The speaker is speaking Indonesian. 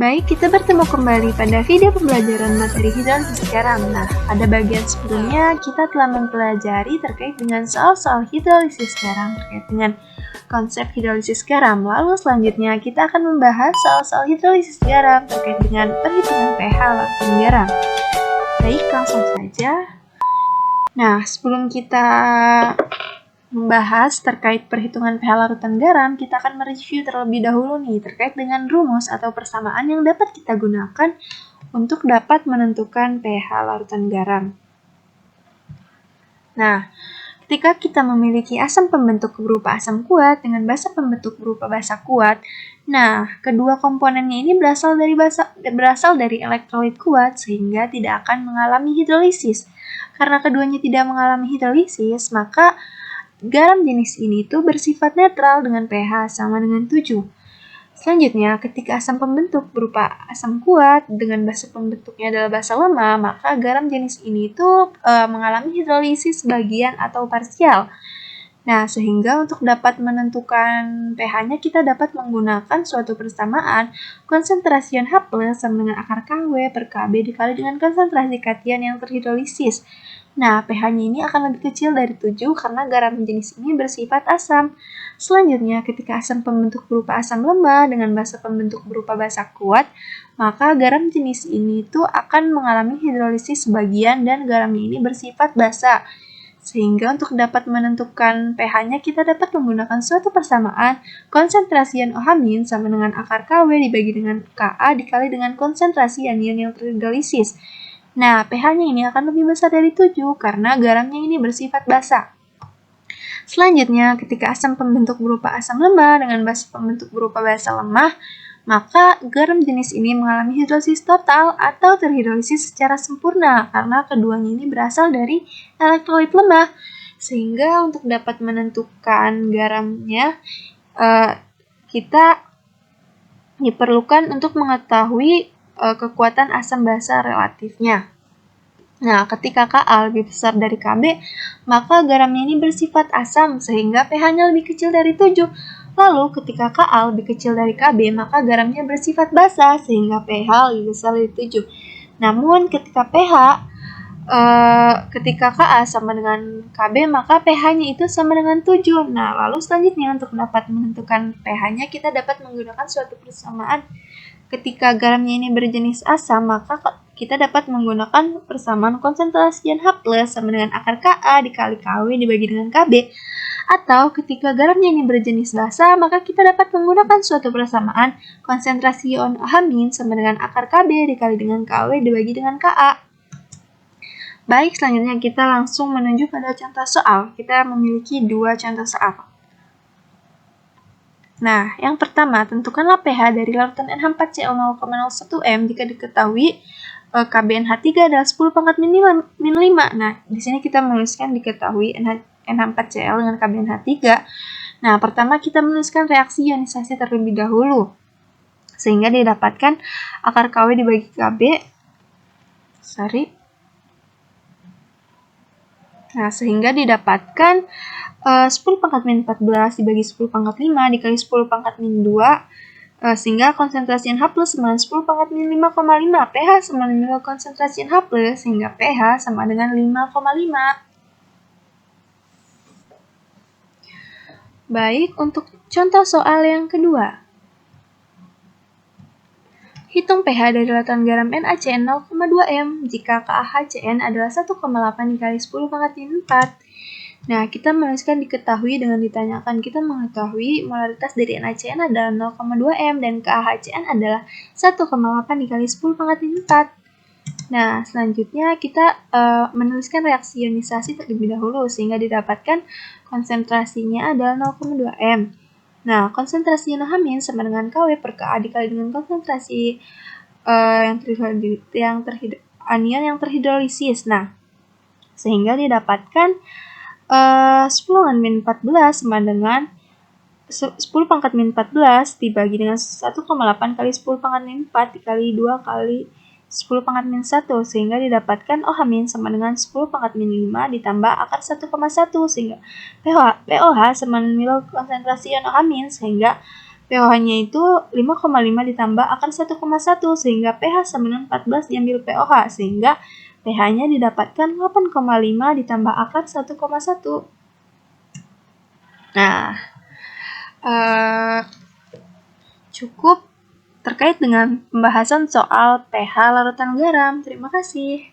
Baik, kita bertemu kembali pada video pembelajaran materi hidrolisis garam. Nah, pada bagian sebelumnya kita telah mempelajari terkait dengan soal-soal hidrolisis garam, terkait dengan konsep hidrolisis garam. Lalu selanjutnya kita akan membahas soal-soal hidrolisis garam terkait dengan perhitungan pH larutan garam. Baik, langsung saja. Nah, sebelum kita membahas terkait perhitungan pH larutan garam, kita akan mereview terlebih dahulu nih terkait dengan rumus atau persamaan yang dapat kita gunakan untuk dapat menentukan pH larutan garam. Nah, ketika kita memiliki asam pembentuk berupa asam kuat dengan basa pembentuk berupa basa kuat, nah, kedua komponennya ini berasal dari elektrolit kuat sehingga tidak akan mengalami hidrolisis. Karena keduanya tidak mengalami hidrolisis, maka garam jenis ini tuh bersifat netral dengan pH sama dengan 7. Selanjutnya, ketika asam pembentuk berupa asam kuat dengan basa pembentuknya adalah basa lemah, maka garam jenis ini tuh mengalami hidrolisis sebagian atau parsial. Nah, sehingga untuk dapat menentukan pH-nya kita dapat menggunakan suatu persamaan konsentrasi H+ sama dengan akar KW per Kb dikali dengan konsentrasi kation yang terhidrolisis. Nah, pH-nya ini akan lebih kecil dari 7 karena garam jenis ini bersifat asam. Selanjutnya, ketika asam pembentuk berupa asam lemah dengan basa pembentuk berupa basa kuat, maka garam jenis ini tuh akan mengalami hidrolisis sebagian dan garamnya ini bersifat basa. Sehingga untuk dapat menentukan pH-nya kita dapat menggunakan suatu persamaan konsentrasi NO- sama dengan akar KW dibagi dengan Ka dikali dengan konsentrasi anion yang terhidrolisis. Nah, pH-nya ini akan lebih besar dari 7 karena garamnya ini bersifat basa. Selanjutnya, ketika asam pembentuk berupa asam lemah dengan basa pembentuk berupa basa lemah, maka garam jenis ini mengalami hidrolisis total atau terhidrolisis secara sempurna karena keduanya ini berasal dari elektrolit lemah. Sehingga untuk dapat menentukan garamnya, kita diperlukan untuk mengetahui kekuatan asam basa relatifnya. Nah, ketika Ka lebih besar dari Kb, maka garamnya ini bersifat asam sehingga pH-nya lebih kecil dari 7. Lalu, ketika Ka lebih kecil dari Kb, maka garamnya bersifat basa sehingga pH lebih besar dari 7. Namun, ketika Ka sama dengan Kb, maka pH-nya itu sama dengan 7. Nah, lalu selanjutnya untuk dapat menentukan pH-nya, kita dapat menggunakan suatu persamaan. Ketika garamnya ini berjenis asam, maka kita dapat menggunakan persamaan konsentrasi H+ sama dengan akar Ka dikali Kw dibagi dengan Kb. Atau ketika garamnya ini berjenis basa, maka kita dapat menggunakan suatu persamaan konsentrasi ion H- sama dengan akar Kb dikali dengan Kw dibagi dengan Ka. Baik, selanjutnya kita langsung menuju pada contoh soal. Kita memiliki dua contoh soal. Nah, yang pertama, tentukanlah pH dari larutan NH4Cl 0,01 m jika diketahui KBNH3 adalah 10 pangkat min 5. Nah, di sini kita menuliskan diketahui NH4Cl dengan KBNH3. Nah, pertama kita menuliskan reaksi ionisasi terlebih dahulu. Sehingga didapatkan akar KW dibagi KB. Nah, sehingga didapatkan 10 pangkat min 14 dibagi 10 pangkat 5 dikali 10 pangkat min 2 sehingga konsentrasi H+ sama dengan 10 pangkat min 5,5 pH sama dengan konsentrasi H+ sehingga pH sama dengan 5,5. Baik, untuk contoh soal yang kedua. Hitung pH dari larutan garam NaCN 0,2 m jika KaHCN adalah 1,8 dikali 10 pangkat min 4. Nah, kita menuliskan diketahui dengan ditanyakan. Kita mengetahui molaritas dari NaCN adalah 0,2 m dan KaHCN adalah 1,8 dikali 10 pangkat min 4. Nah, selanjutnya kita menuliskan reaksi ionisasi terlebih dahulu sehingga didapatkan konsentrasinya adalah 0,2 m. Nah, konsentrasi NaOH- sama dengan Kw per Ka dikali dengan konsentrasi anion yang terhidrolisis. Nah, sehingga didapatkan 10 min 14 sama dengan 10 pangkat min 14 dibagi dengan 1,8 kali 10 pangkat min 4 dikali 2 kali 10 pangkat min 1 sehingga didapatkan OH- sama dengan 10 pangkat min 5 ditambah akar 1,1 sehingga POH sama nilai konsentrasi ion OH- sehingga pH-nya itu 5,5 ditambah akan 1,1 sehingga pH sama dengan 14 diambil pOH sehingga pH-nya didapatkan 8,5 ditambah akan 1,1. Nah, cukup terkait dengan pembahasan soal pH larutan garam. Terima kasih.